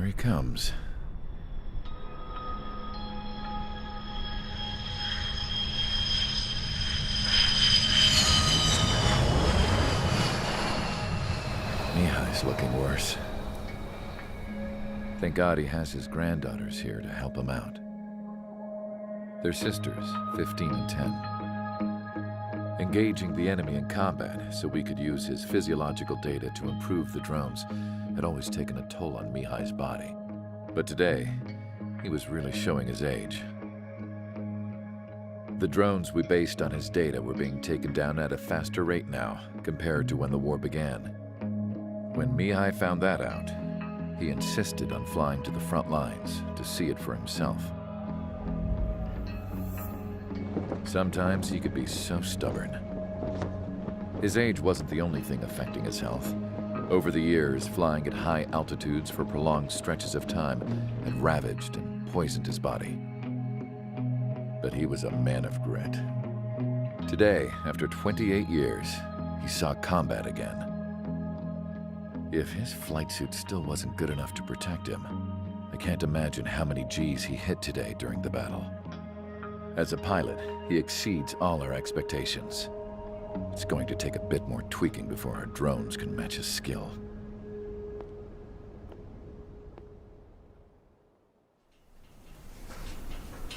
Here he comes. Mihai's looking worse. Thank God he has his granddaughters here to help him out. They're sisters, 15 and 10. Engaging the enemy in combat so we could use his physiological data to improve the drones had always taken a toll on Mihai's body. But today, he was really showing his age. The drones we based on his data were being taken down at a faster rate now compared to when the war began. When Mihai found that out, he insisted on flying to the front lines to see it for himself. Sometimes he could be so stubborn. His age wasn't the only thing affecting his health. Over the years, flying at high altitudes for prolonged stretches of time had ravaged and poisoned his body. But he was a man of grit. Today, after 28 years, he saw combat again. If his flight suit still wasn't good enough to protect him, I can't imagine how many Gs he hit today during the battle. As a pilot, he exceeds all our expectations. It's going to take a bit more tweaking before our drones can match his skill.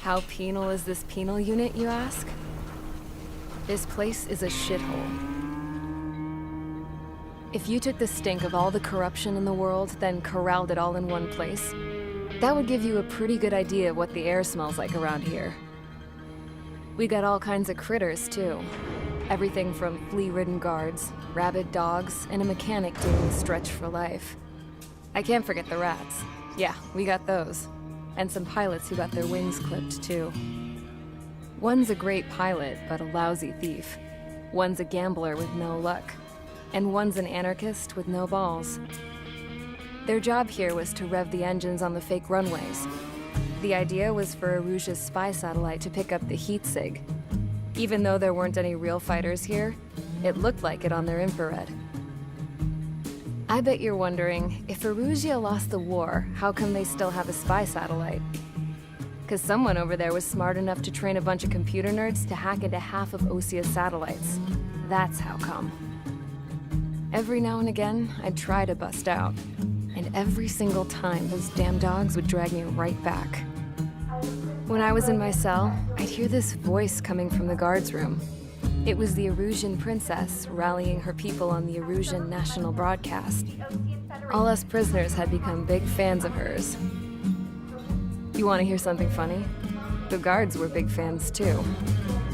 How penal is this penal unit, you ask? This place is a shithole. If you took the stink of all the corruption in the world, then corralled it all in one place, that would give you a pretty good idea of what the air smells like around here. We got all kinds of critters, too. Everything from flea-ridden guards, rabid dogs, and a mechanic doing stretch for life. I can't forget the rats. Yeah, we got those. And some pilots who got their wings clipped, too. One's a great pilot, but a lousy thief. One's a gambler with no luck. And one's an anarchist with no balls. Their job here was to rev the engines on the fake runways. The idea was for Aruja's spy satellite to pick up the heat sig. Even though there weren't any real fighters here, it looked like it on their infrared. I bet you're wondering, if Aruja lost the war, how come they still have a spy satellite? 'Cause someone over there was smart enough to train a bunch of computer nerds to hack into half of Osia's satellites. That's how come. Every now and again, I'd try to bust out. And every single time, those damn dogs would drag me right back. When I was in my cell, I'd hear this voice coming from the guards room. It was the Erusian princess rallying her people on the Erusian national broadcast. All us prisoners had become big fans of hers. You want to hear something funny? The guards were big fans too.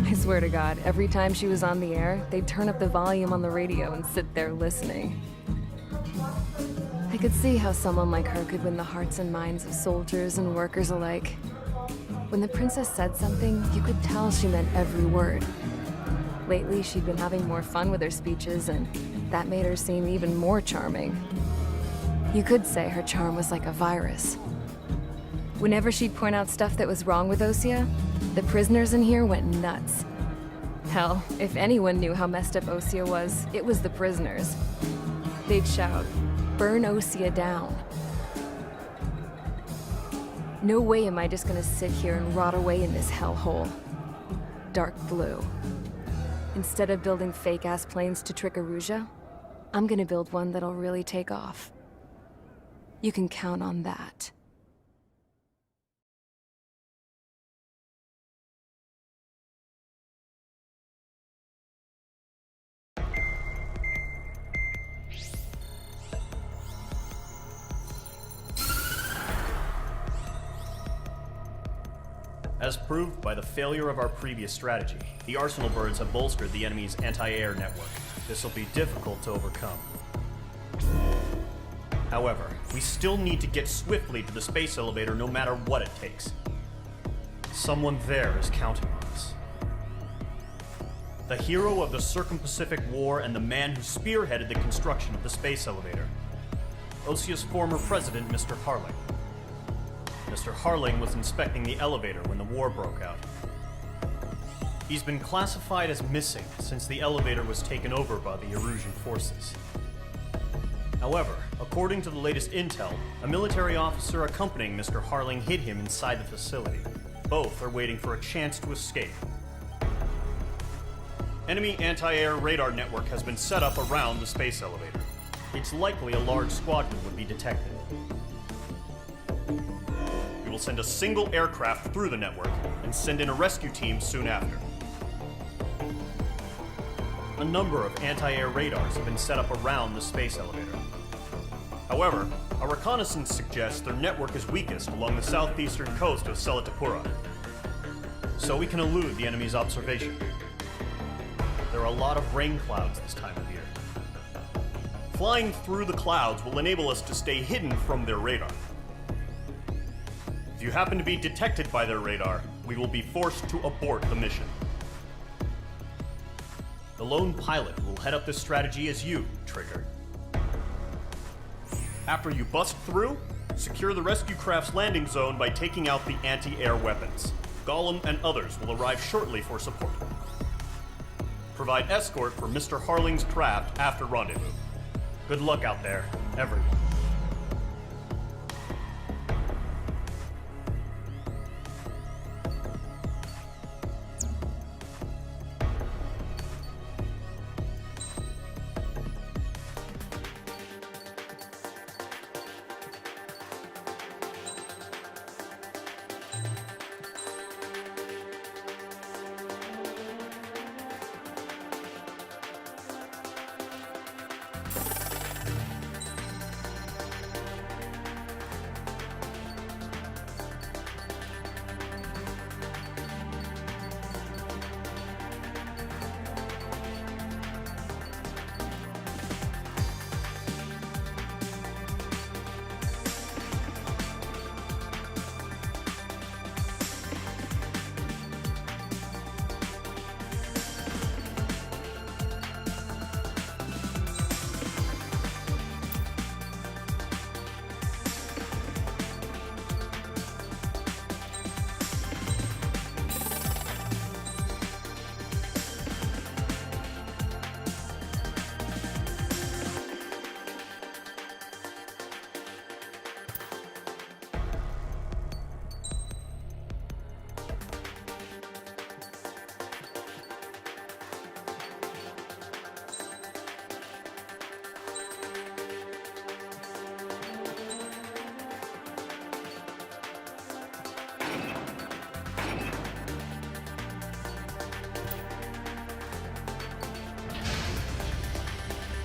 I swear to God, every time she was on the air, they'd turn up the volume on the radio and sit there listening. I could see how someone like her could win the hearts and minds of soldiers and workers alike. When the princess said something, you could tell she meant every word. Lately, she'd been having more fun with her speeches, and that made her seem even more charming. You could say her charm was like a virus. Whenever she'd point out stuff that was wrong with Osia, the prisoners in here went nuts. Hell, if anyone knew how messed up Osia was, it was the prisoners. They'd shout, "Burn Osia down." No way am I just gonna sit here and rot away in this hellhole. Dark blue. Instead of building fake-ass planes to trick Aruja, I'm gonna build one that'll really take off. You can count on that. As proved by the failure of our previous strategy, the Arsenal birds have bolstered the enemy's anti-air network. This will be difficult to overcome. However, we still need to get swiftly to the space elevator no matter what it takes. Someone there is counting on us. The hero of the Circum-Pacific War and the man who spearheaded the construction of the space elevator. Osia's former president, Mr. Harling. Mr. Harling was inspecting the elevator when the war broke out. He's been classified as missing since the elevator was taken over by the Erusian forces. However, according to the latest intel, a military officer accompanying Mr. Harling hid him inside the facility. Both are waiting for a chance to escape. Enemy anti-air radar network has been set up around the space elevator. It's likely a large squadron would be detected. We will send a single aircraft through the network and send in a rescue team soon after. A number of anti-air radars have been set up around the space elevator. However, our reconnaissance suggests their network is weakest along the southeastern coast of Selatapura, so we can elude the enemy's observation. There are a lot of rain clouds this time of year. Flying through the clouds will enable us to stay hidden from their radar. If you happen to be detected by their radar, we will be forced to abort the mission. The lone pilot will head up this strategy as you, Trigger. After you bust through, secure the rescue craft's landing zone by taking out the anti-air weapons. Gollum and others will arrive shortly for support. Provide escort for Mr. Harling's craft after rendezvous. Good luck out there, everyone.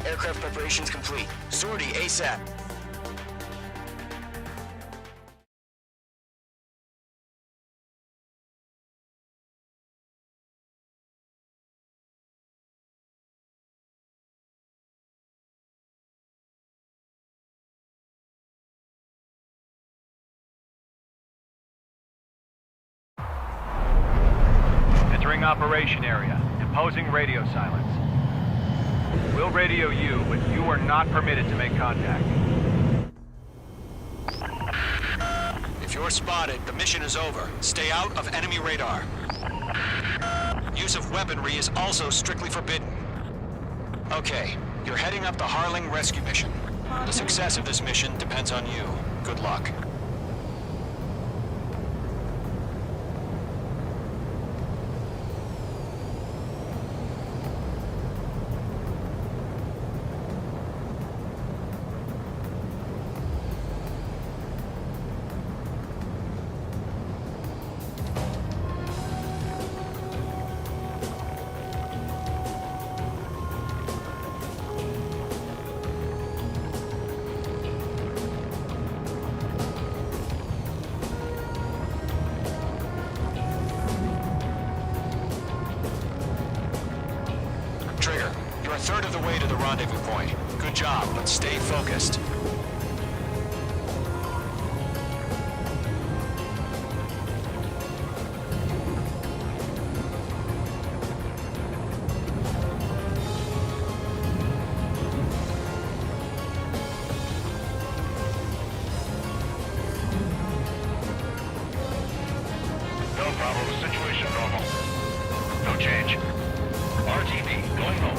Aircraft preparations complete. Sortie ASAP. Entering operation area. Imposing radio silence. We'll radio you, but you are not permitted to make contact. If you're spotted, the mission is over. Stay out of enemy radar. Use of weaponry is also strictly forbidden. Okay, you're heading up the Harling rescue mission. The success of this mission depends on you. Good luck. Trigger, you're a third of the way to the rendezvous point. Good job, but stay focused. No problem. Situation normal. No change. RTV, going home.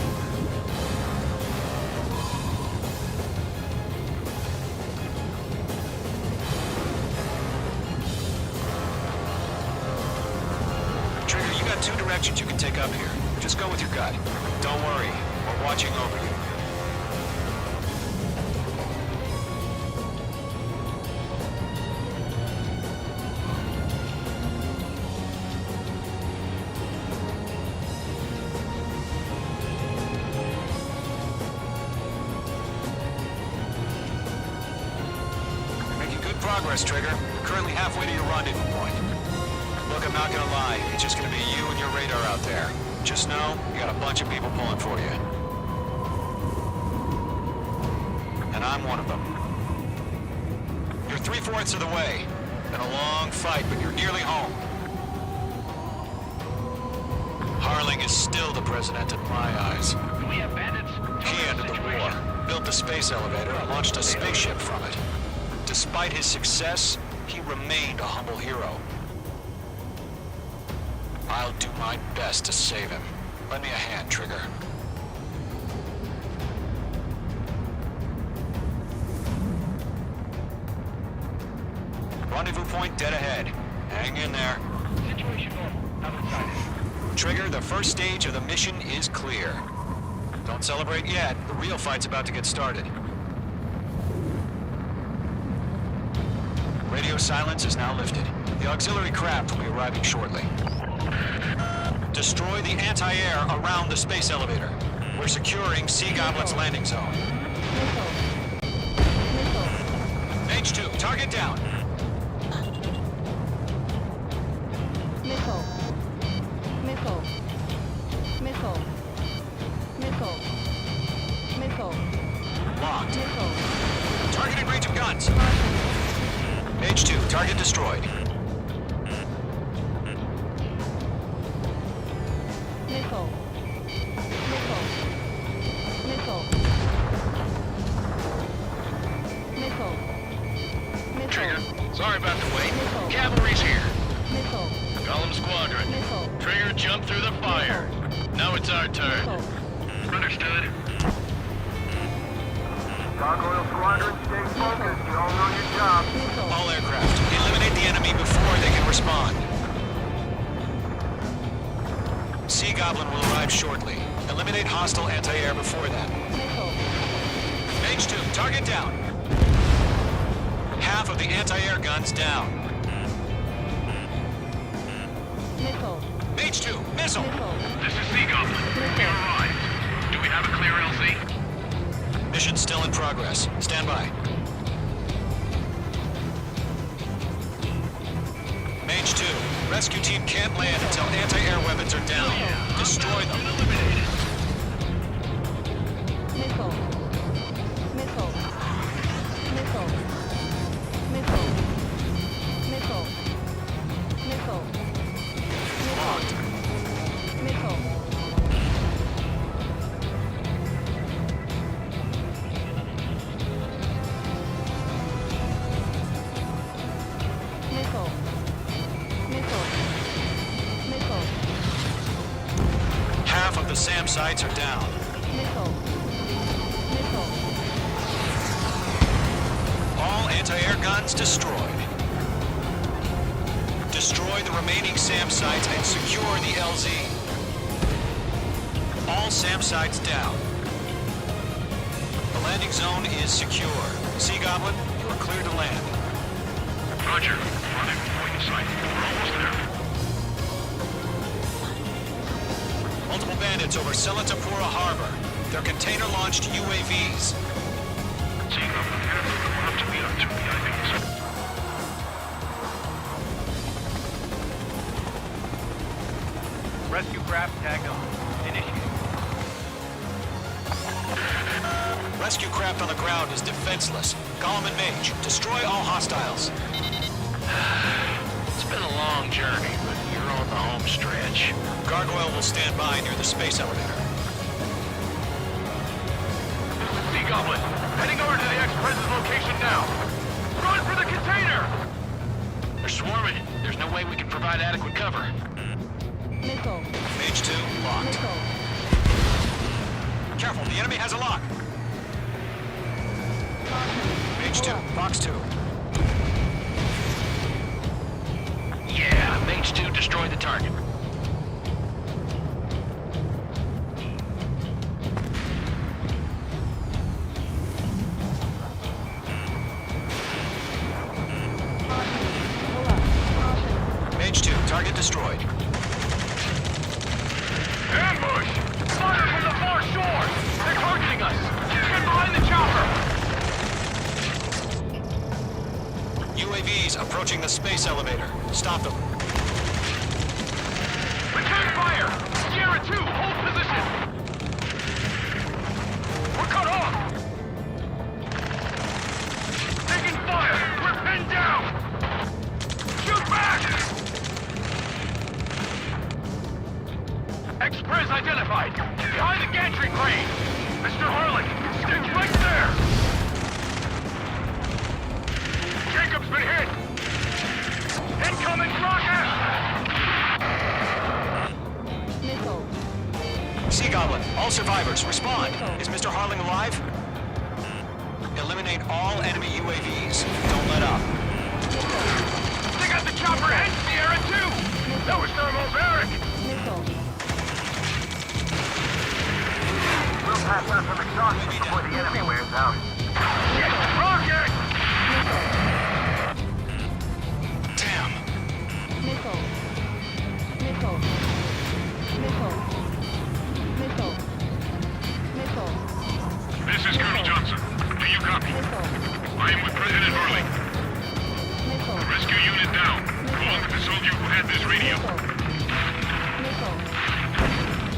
actions you can take up here. Just go with your gut. Don't worry, we're watching over you. Progress, Trigger. You're currently halfway to your rendezvous point. Look, I'm not gonna lie. It's just gonna be you and your radar out there. Just know, you got a bunch of people pulling for you. And I'm one of them. You're 3/4 of the way. Been a long fight, but you're nearly home. Harling is still the president in my eyes. Do we have bandits? He ended the war, built the space elevator, and launched a spaceship from it. Despite his success, he remained a humble hero. I'll do my best to save him. Lend me a hand, Trigger. Rendezvous point dead ahead. Hang in there. Situation normal. Other side. Trigger, the first stage of the mission is clear. Don't celebrate yet. The real fight's about to get started. Radio silence is now lifted. The auxiliary craft will be arriving shortly. Destroy the anti-air around the space elevator. We're securing Sea Goblin's landing zone. H2, target down. Missile. Missile. Missile. Missile. Missile. Locked. Missile. Targeting range of guns. H2, target destroyed. Missile. Missile. Missile. Missile. Missile. Trigger, sorry about the wait. Missile. Cavalry's here. Missile. Column Squadron. Missile. Trigger jumped through the fire. Now it's our turn. Missile. Understood. Gargoyle Squadron, stay focused. You all know your job. Missile. All aircraft, eliminate the enemy before they can respond. Sea Goblin will arrive shortly. Eliminate hostile anti-air before that. Missile. H2, target down. Half of the anti-air guns down. Missile. H2, missile. Missile. This is Sea Goblin. We arrived. Do we have a clear LZ? Mission still in progress. Stand by. Mage 2, rescue team can't land until anti-air weapons are down. Destroy them. Missile. Missile. Missile. Missile. Missile. Missile. Locked. Missile. Missile. Missile. Missile. Half of the SAM sites are down. Missile. Missile. All anti-air guns destroyed. Destroy the remaining SAM sites and secure the LZ. All SAM sites down. The landing zone is secure. Sea Goblin, you are clear to land. Roger. Rendezvous point in sight. We're almost there. Multiple bandits over Selatapura Harbor. They're container-launched UAVs. Sea Goblin, enemy coming up to meet our two PIVs. Rescue craft tagged on. Initiate. Rescue craft on the ground is defenseless. Golem and Mage, destroy all hostiles. It's been a long journey, but you're on the home stretch. Gargoyle will stand by near the space elevator. Sea Goblin, heading over to the ex-president's location now. Run for the container! They're swarming. There's no way we can provide adequate cover. Missile. Mage 2, locked. Missile. Careful, the enemy has a lock. Mage 2, Fox 2. Yeah, Mage 2 destroyed the target. UAVs approaching the space elevator. Stop them. Return fire! Sierra 2, hold position! We're cut off! Taking fire! We're pinned down! Shoot back! Express identified! Behind the gantry crane! Mr. Harlan, stick right there! Jacob's been hit! Incoming rocket! Missile. Sea Goblin, all survivors, respond. Is Mr. Harling alive? Eliminate all enemy UAVs. Don't let up. They got the chopper and Sierra 2! That was thermobaric! Missile. We'll pass out some exhaust before the enemy wears out. Yes, rocket! Damn. Missile. Missile. Missile. Missile. Missile. This is Colonel Johnson. Do you copy? Missile. I am with President Harling. Missile. Rescue unit down. Along with the soldier who had this radio. Missile.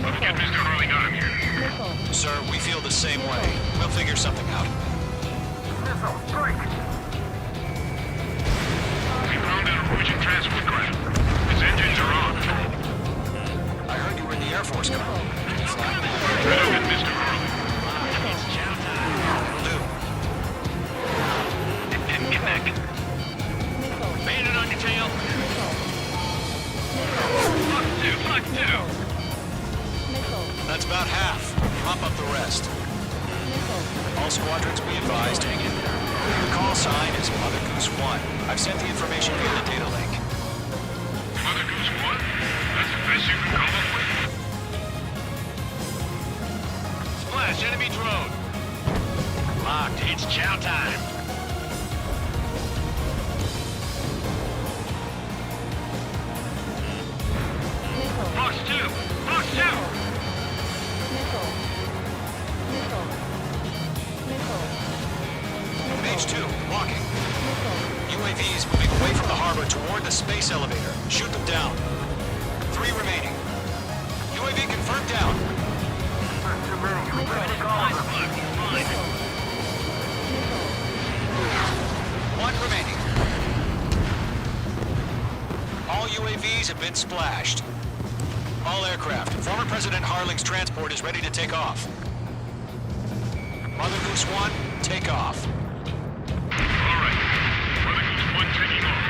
Let's get Mr. Harling out of here. Missile. Sir, we feel the same way. We'll figure something out. Missile, strike! We found an Norwegian transport craft. Its engines are on. I heard you were in the Air Force, Colonel. Can you fly? Better get Mr. Harling. Will do. It didn't connect. Missile. Bandit on your tail. Missile. Fuck two, fuck two. Missile. That's about half. Mop up the rest. Missile. All squadrons, be advised. Hang in there. The call sign is Mother Goose 1. I've sent the information via the data link. Mother Goose 1? That's the best you can come up with? Splash, enemy drone. Locked, it's chow time. Missile. Fox 2! Fox 2! Missile. Missile. Missile. Mage 2, walking. Missile. UAVs moving away from the harbor toward the space elevator. Shoot them down. 3 remaining. UAV confirmed down. There's too many. We gotta take all of them. Missile. 1 remaining. All UAVs have been splashed. All aircraft. Former President Harling's transport is ready to take off. Mother Goose 1, take off. All right. Mother Goose 1 taking off.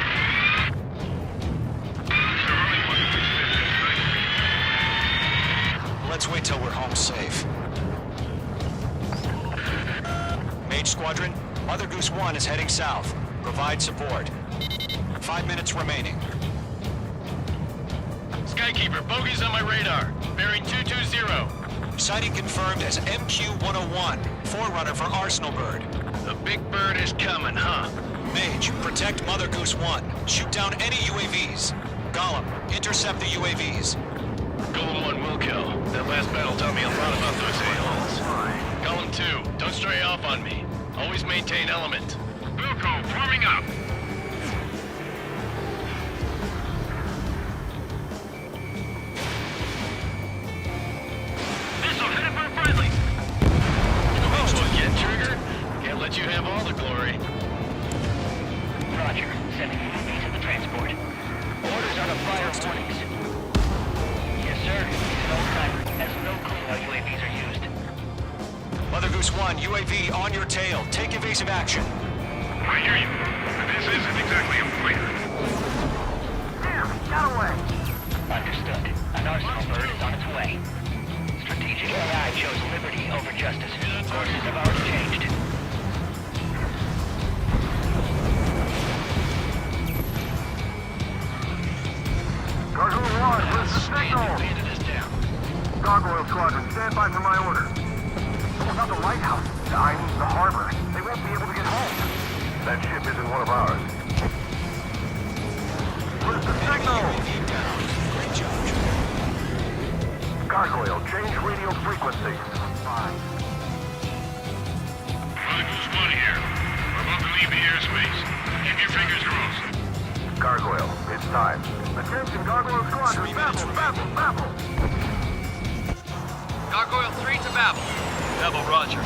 Mr. Harling, Mother Goose 1 is Let's wait till we're home safe. Mage Squadron, Mother Goose 1 is heading south. Provide support. 5 minutes remaining. Skykeeper, bogeys on my radar. Bearing 220. Sighting confirmed as MQ-101, forerunner for Arsenal Bird. The big bird is coming, huh? Mage, protect Mother Goose 1. Shoot down any UAVs. Gollum, intercept the UAVs. Golem 1 will kill. That last battle taught me a lot about those a-holes. Golem 2, don't stray off on me. Always maintain element. Wilco, forming up. Missile headed for friendly. Oh, again, Trigger? Can't let you have all the glory. Roger. Sending UAV to the transport. Orders are to fire warnings. Yes, sir. He's an old-timer. Has no clue how UAVs are used. Mother Goose 1, UAV on your tail. Take evasive action. I hear you. This isn't exactly a fight. Damn, he got away. Understood. An Arsenal bird is on its way. Strategic AI chose liberty over justice. Courses have already changed. Gargoyle 1, where's the signal? Bandit is down. Gargoyle Squadron, stand by for my order. What about the lighthouse? I mean, the harbor. They won't be able to get home. That ship isn't one of ours. Where's the signal? UAV down. Great job. Gargoyle, change radio frequency. Mother Goose 1 here. We're about to leave the airspace. Keep your fingers crossed. Gargoyle, it's time. Attention, Gargoyle Squadron. Babble. Gargoyle 3 to Babel. Babel, roger.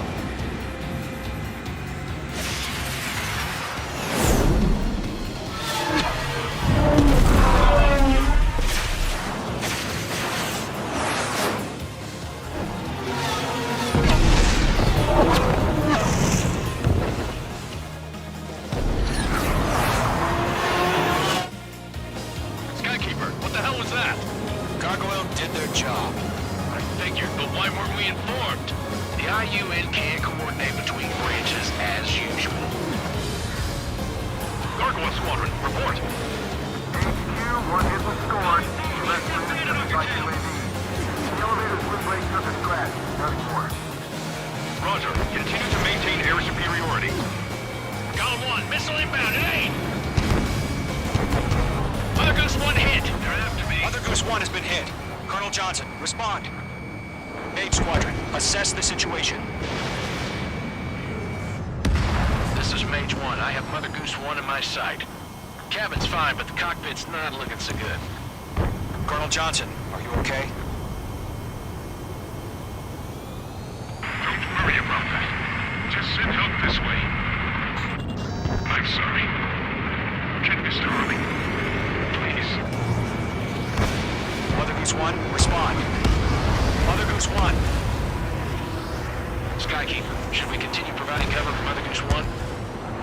Skykeeper, what the hell was that? Gargoyle did their job. I figured, but why weren't we informed? The IUN can't coordinate between branches as usual. Gargoyle Squadron, report. HQ, one hit was scored. Left wing is by UAV. The elevator's wind blade surface crash. Nothing more. Roger. Continue to maintain air superiority. Golem 1, missile inbound at 8! Mother Goose 1 hit. They're after me. Mother Goose 1 has been hit. Colonel Johnson, respond. Mage Squadron, assess the situation. This is Mage 1. I have Mother Goose 1 in my sight. Cabin's fine, but the cockpit's not looking so good. Colonel Johnson, are you okay? Don't worry about that. Just sit up this way. I'm sorry. Get Mr. Harley. Please. Mother Goose 1, respond. Mother Goose 1. Skykeeper, should we continue providing cover for Mother Goose 1?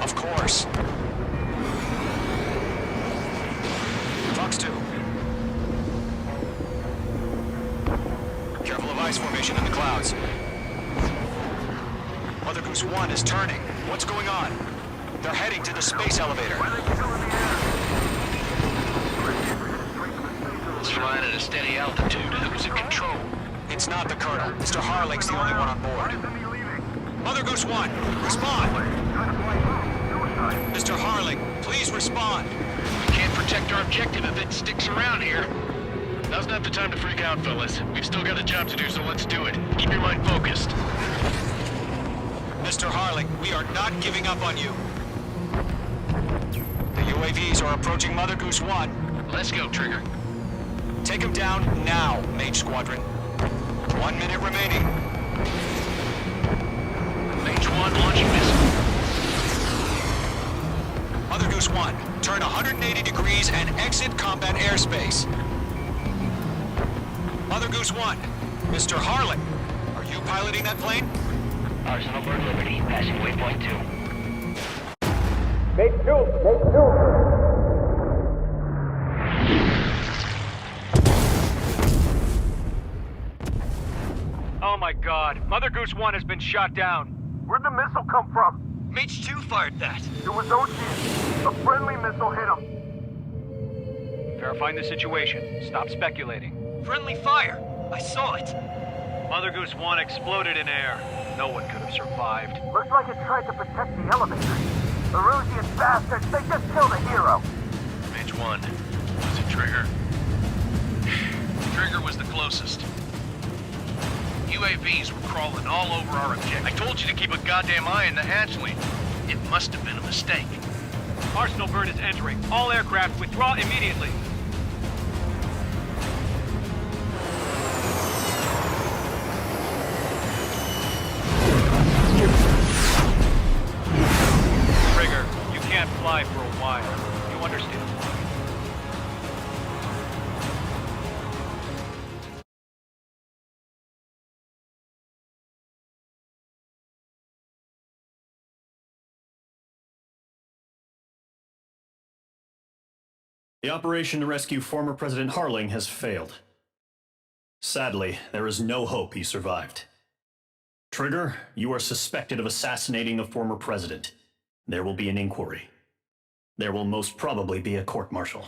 Of course. Fox 2. Careful of ice formation in the clouds. Mother Goose 1 is turning. What's going on? They're heading to the space elevator. It's flying at a steady altitude. Who's in control? It's not the Colonel. Mr. Harling's the only one on board. Mother Goose 1, respond! Mr. Harling, please respond! We can't protect our objective if it sticks around here. Now's not the time to freak out, fellas. We've still got a job to do, so let's do it. Keep your mind focused. Mr. Harling, we are not giving up on you. The UAVs are approaching Mother Goose 1. Let's go, Trigger. Take him down now, Mage Squadron. 1 minute remaining. Mage 1 launching missile. Mother Goose 1, turn 180 degrees and exit combat airspace. Mother Goose 1, Mr. Harling, are you piloting that plane? Arsenal Bird Liberty, passing waypoint 2. Oh my god, Mother Goose 1 has been shot down. Where'd the missile come from? Mage 2 fired that. It was Ocean. A friendly missile hit him. Verifying the situation. Stop speculating. Friendly fire. I saw it. Mother Goose 1 exploded in air. No one could have survived. Looks like it tried to protect the elevator. The Rusian bastards, they just killed a hero. Mage 1. Was it Trigger? Trigger was the closest. UAVs were crawling all over our objective. I told you to keep a goddamn eye on the hatchling. It must have been a mistake. Arsenal Bird is entering. All aircraft withdraw immediately. Trigger, you can't fly for a while. You understand why. The operation to rescue former President Harling has failed. Sadly, there is no hope he survived. Trigger, you are suspected of assassinating a former president. There will be an inquiry. There will most probably be a court-martial.